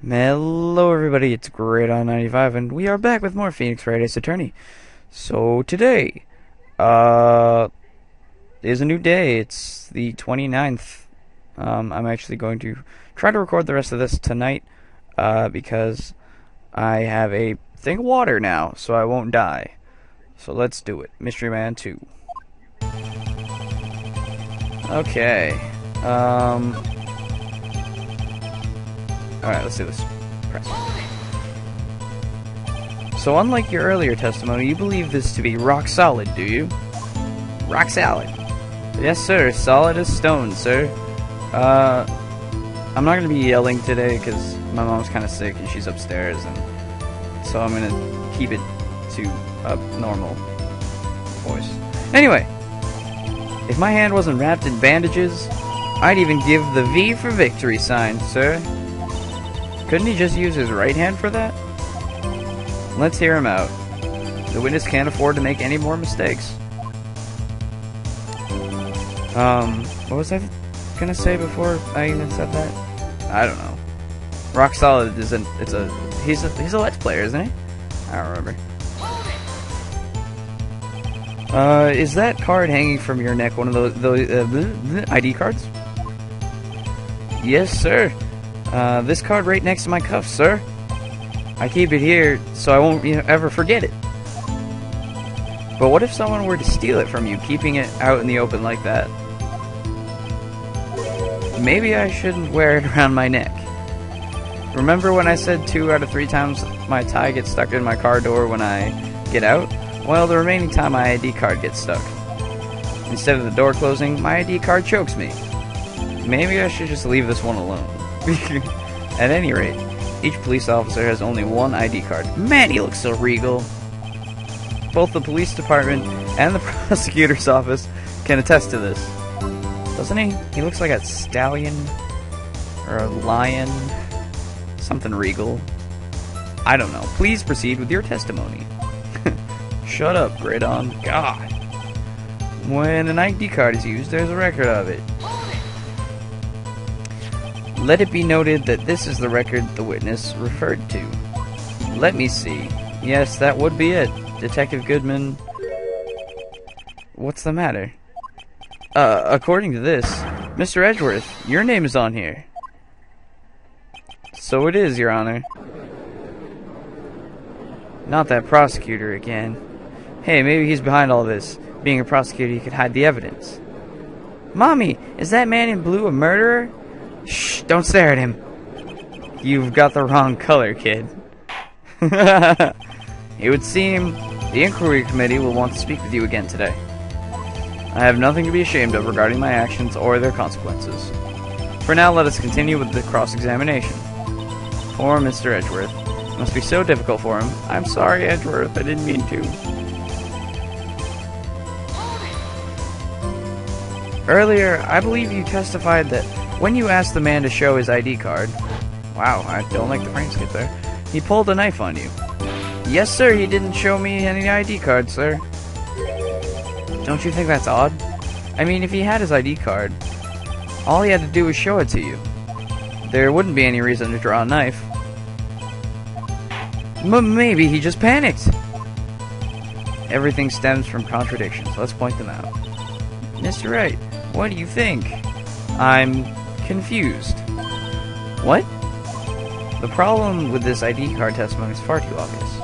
Hello everybody, it's Great on 95 and we are back with more Phoenix Wright Ace Attorney. So today, is a new day. It's the 29th. I'm actually going to try to record the rest of this tonight, because I have a thing of water now, so I won't die. So let's do it. Mystery Man 2. Okay, alright, let's do this. Press. So unlike your earlier testimony, you believe this to be rock solid, do you? Rock solid. Yes, sir. Solid as stone, sir. I'm not going to be yelling today because my mom's kind of sick and she's upstairs, and so I'm going to keep it to a normal voice. Anyway, if my hand wasn't wrapped in bandages, I'd even give the V for victory sign, sir. Couldn't he just use his right hand for that? Let's hear him out. The witness can't afford to make any more mistakes. What was I gonna say before I even said that? I don't know. Rock Solid is he's a Let's Player, isn't he? I don't remember. Is that card hanging from your neck one of those ID cards? Yes, sir. This card right next to my cuff, sir. I keep it here so I won't ever forget it. But what if someone were to steal it from you, keeping it out in the open like that? Maybe I shouldn't wear it around my neck. Remember when I said 2 out of 3 times my tie gets stuck in my car door when I get out? Well, the remaining time my ID card gets stuck. Instead of the door closing, my ID card chokes me. Maybe I should just leave this one alone. At any rate, each police officer has only one ID card. Man, he looks so regal. Both the police department and the prosecutor's office can attest to this. Doesn't he? He looks like a stallion or a lion. Something regal. I don't know. Please proceed with your testimony. Shut up, Gridon. God. When an ID card is used, there's a record of it. Let it be noted that this is the record the witness referred to. Let me see. Yes, that would be it. Detective Goodman. What's the matter? According to this, Mr. Edgeworth, your name is on here. So it is, Your Honor. Not that prosecutor again. Hey, maybe he's behind all this. Being a prosecutor, he could hide the evidence. Mommy, is that man in blue a murderer? Shh, don't stare at him. You've got the wrong color, kid. It would seem the inquiry committee will want to speak with you again today. I have nothing to be ashamed of regarding my actions or their consequences. For now, let us continue with the cross-examination. Poor Mr. Edgeworth. It must be so difficult for him. I'm sorry, Edgeworth. I didn't mean to. Earlier, I believe you testified that when you asked the man to show his ID card... Wow, I don't like the frame skip there. He pulled a knife on you. Yes, sir, he didn't show me any ID card, sir. Don't you think that's odd? I mean, if he had his ID card, all he had to do was show it to you. There wouldn't be any reason to draw a knife. Maybe he just panicked. Everything stems from contradictions. Let's point them out. Mr. Wright, what do you think? I'm confused. What? The problem with this ID card testimony is far too obvious.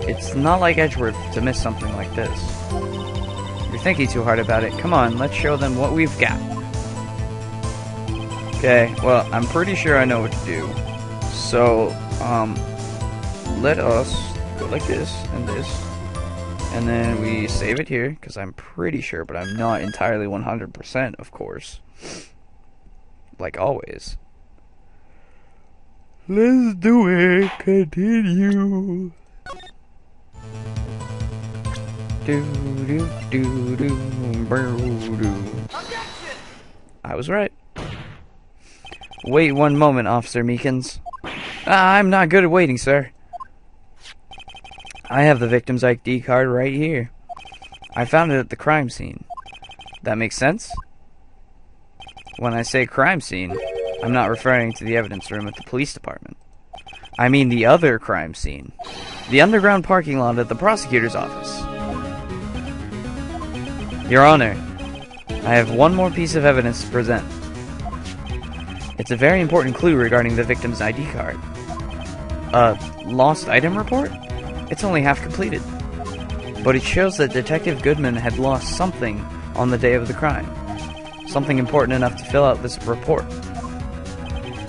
It's not like Edgeworth to miss something like this. You're thinking too hard about it. Come on, let's show them what we've got. Okay, well, I'm pretty sure I know what to do. So, let us go like this and this. And then we save it here, because I'm pretty sure, but I'm not entirely 100%, of course. Like always. Let's do it. Continue. I was right. Wait one moment, Officer Meekins. I'm not good at waiting, sir. I have the victim's ID card right here. I found it at the crime scene. That makes sense? When I say crime scene, I'm not referring to the evidence room at the police department. I mean the other crime scene. The underground parking lot at the prosecutor's office. Your Honor, I have one more piece of evidence to present. It's a very important clue regarding the victim's ID card. A lost item report? It's only half completed. But it shows that Detective Goodman had lost something on the day of the crime. Something important enough to fill out this report.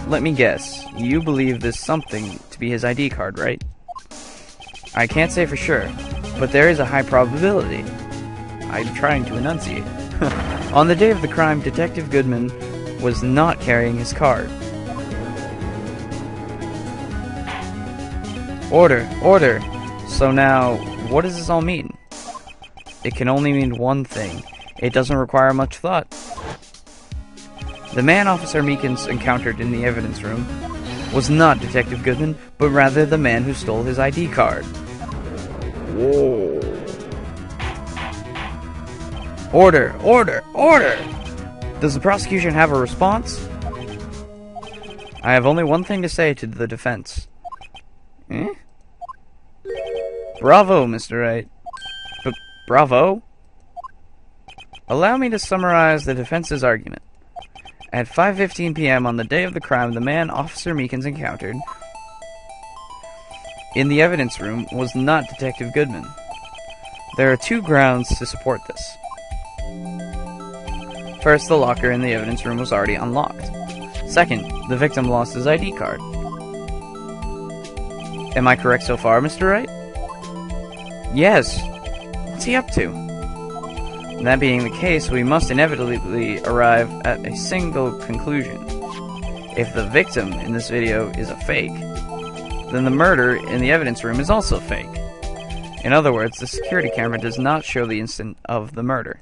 Let me guess, you believe this something to be his ID card, right? I can't say for sure, but there is a high probability. I'm trying to enunciate. On the day of the crime, Detective Goodman was not carrying his card. Order! Order! So now, what does this all mean? It can only mean one thing. It doesn't require much thought. The man Officer Meekins encountered in the evidence room was not Detective Goodman, but rather the man who stole his ID card. Whoa. Order! Order! Order! Does the prosecution have a response? I have only one thing to say to the defense. Eh? Bravo, Mr. Wright. Bravo? Allow me to summarize the defense's argument. At 5:15 p.m. on the day of the crime, the man Officer Meekins encountered in the evidence room was not Detective Goodman. There are two grounds to support this. First, the locker in the evidence room was already unlocked. Second, the victim lost his ID card. Am I correct so far, Mr. Wright? Yes. What's he up to? That being the case, we must inevitably arrive at a single conclusion. If the victim in this video is a fake, then the murder in the evidence room is also fake. In other words, the security camera does not show the instant of the murder.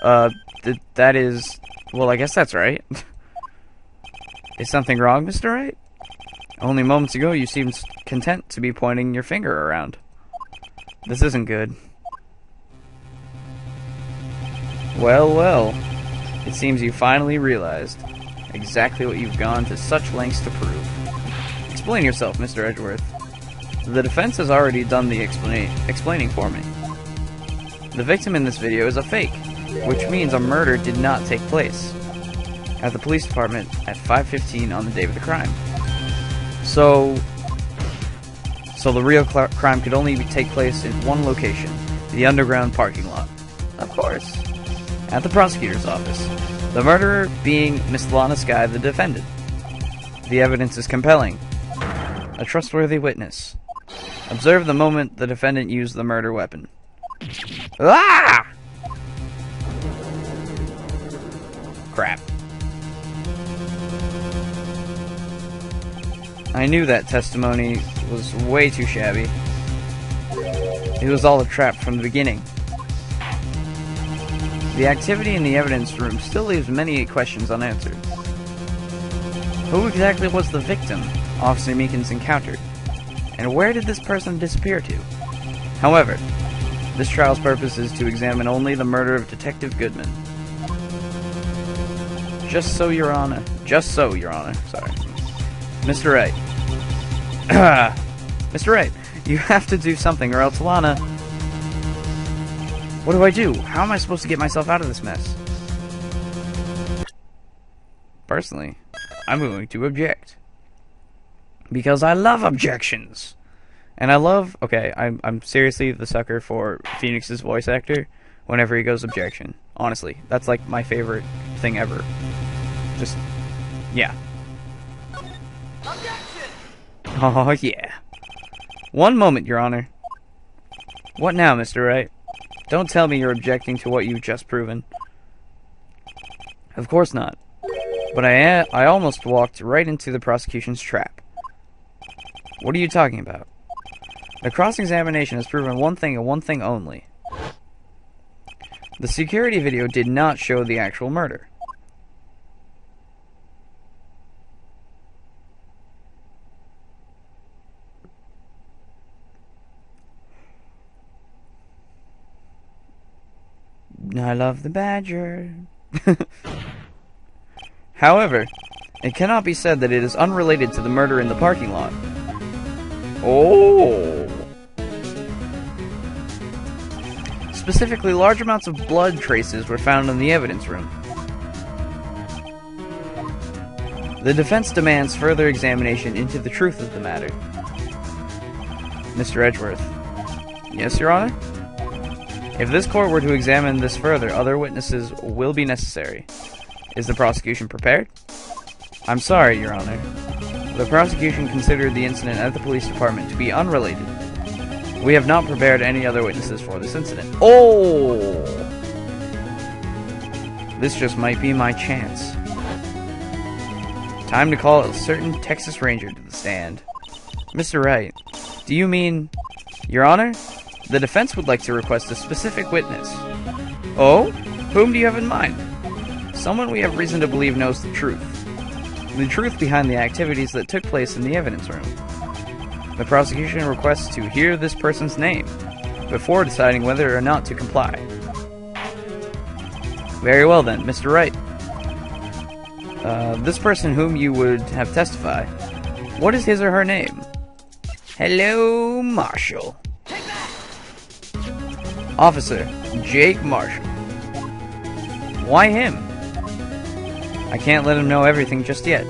That is... well, I guess that's right. Is something wrong, Mr. Wright? Only moments ago you seemed content to be pointing your finger around. This isn't good. Well, well. It seems you finally realized exactly what you've gone to such lengths to prove. Explain yourself, Mr. Edgeworth. The defense has already done the explaining for me. The victim in this video is a fake, which means a murder did not take place at the police department at 5:15 on the day of the crime. So the real crime could only take place in one location, the underground parking lot. Of course. At the prosecutor's office. The murderer being Miss Lana Skye, the defendant. The evidence is compelling. A trustworthy witness. Observe the moment the defendant used the murder weapon. Ah! Crap. I knew that testimony was way too shabby. It was all a trap from the beginning. The activity in the evidence room still leaves many questions unanswered. Who exactly was the victim Officer Meekins encountered? And where did this person disappear to? However, this trial's purpose is to examine only the murder of Detective Goodman. Just so, Your Honor. Sorry. Mr. Wright. Mr. Wright, you have to do something or else Lana... What do I do? How am I supposed to get myself out of this mess? Personally, I'm going to object. Because I love objections! And I love... Okay, I'm seriously the sucker for Phoenix's voice actor whenever he goes objection. Honestly, that's like my favorite thing ever. Just... yeah. Objection! Oh, yeah. One moment, Your Honor. What now, Mr. Wright? Don't tell me you're objecting to what you've just proven. Of course not. But I almost walked right into the prosecution's trap. What are you talking about? The cross-examination has proven one thing and one thing only. The security video did not show the actual murder. I love the badger. However, It cannot be said that it is unrelated to the murder in the parking lot. Oh. Specifically, large amounts of blood traces were found in the evidence room. The defense demands further examination into the truth of the matter. Mr. Edgeworth. Yes, Your Honor? If this court were to examine this further, other witnesses will be necessary. Is the prosecution prepared? I'm sorry, Your Honor. The prosecution considered the incident at the police department to be unrelated. We have not prepared any other witnesses for this incident. Oh! This just might be my chance. Time to call a certain Texas Ranger to the stand. Mr. Wright, do you mean... Your Honor? The defense would like to request a specific witness. Oh? Whom do you have in mind? Someone we have reason to believe knows the truth. The truth behind the activities that took place in the evidence room. The prosecution requests to hear this person's name before deciding whether or not to comply. Very well then, Mr. Wright. This person whom you would have testify, what is his or her name? Hello, Marshall. Officer, Jake Marshall. Why him? I can't let him know everything just yet.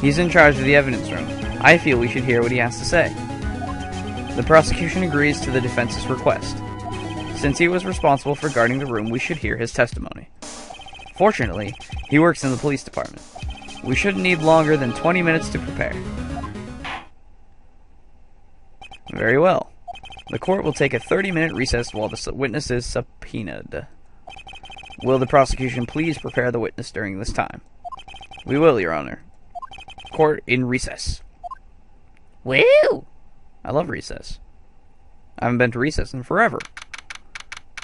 He's in charge of the evidence room. I feel we should hear what he has to say. The prosecution agrees to the defense's request. Since he was responsible for guarding the room, we should hear his testimony. Fortunately, he works in the police department. We shouldn't need longer than 20 minutes to prepare. Very well. The court will take a 30-minute recess while the witness is subpoenaed. Will the prosecution please prepare the witness during this time? We will, Your Honor. Court in recess. Woo! I love recess. I haven't been to recess in forever.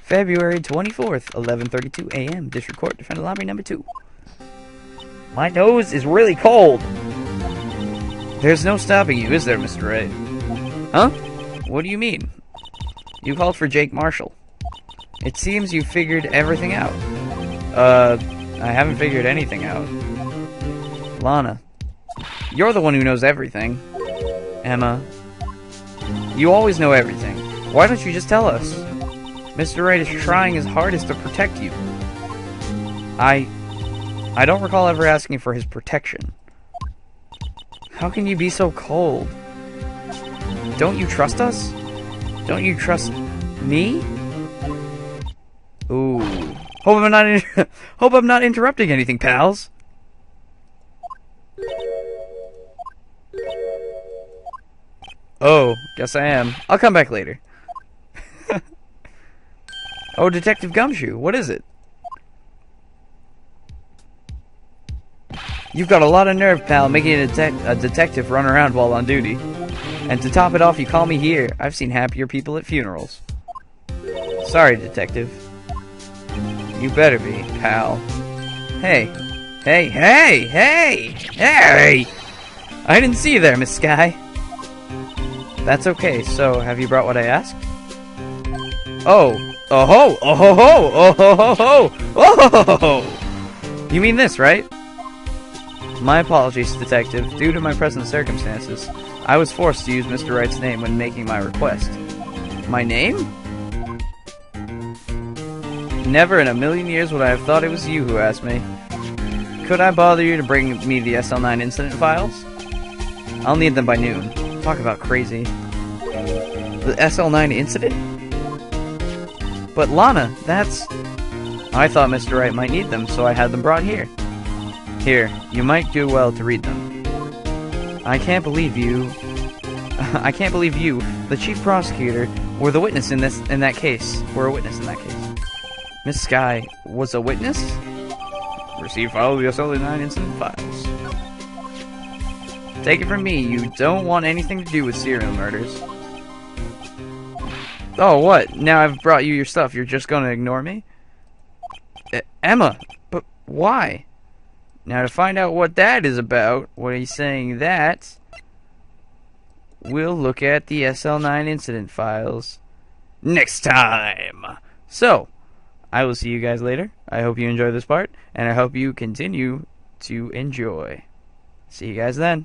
February 24th, 11:32 a.m. District Court, Defendant Lobby Number 2. My nose is really cold. There's no stopping you, is there, Mr. Wright? Huh? What do you mean? You called for Jake Marshall. It seems you figured everything out. I haven't figured anything out. Lana. You're the one who knows everything. Emma. You always know everything. Why don't you just tell us? Mr. Wright is trying his hardest to protect you. I don't recall ever asking for his protection. How can you be so cold? Don't you trust us? Don't you trust me? Ooh. Hope I'm not interrupting anything, pals. Oh, guess I am. I'll come back later. Oh, Detective Gumshoe, what is it? You've got a lot of nerve, pal, making a detective run around while on duty. And to top it off, you call me here. I've seen happier people at funerals. Sorry, Detective. You better be, pal. Hey. Hey, hey, hey! Hey! I didn't see you there, Miss Sky. That's okay, so have you brought what I asked? Oh. Oh ho! Oh ho ho! Oh ho ho ho! Oh ho ho! You mean this, right? My apologies, Detective. Due to my present circumstances, I was forced to use Mr. Wright's name when making my request. My name? Never in a million years would I have thought it was you who asked me. Could I bother you to bring me the SL9 incident files? I'll need them by noon. Talk about crazy. The SL9 incident? But Lana, that's... I thought Mr. Wright might need them, so I had them brought here. Here, you might do well to read them. I can't believe you, the chief prosecutor, were the witness in that case. Miss Sky was a witness? Receive file of the SL9 incident files. Take it from me, you don't want anything to do with serial murders. Oh, what? Now I've brought you your stuff, you're just gonna ignore me? Emma, but why? Now to find out what that is about, what he's saying that, we'll look at the SL9 incident files next time. So, I will see you guys later. I hope you enjoy this part, and I hope you continue to enjoy. See you guys then.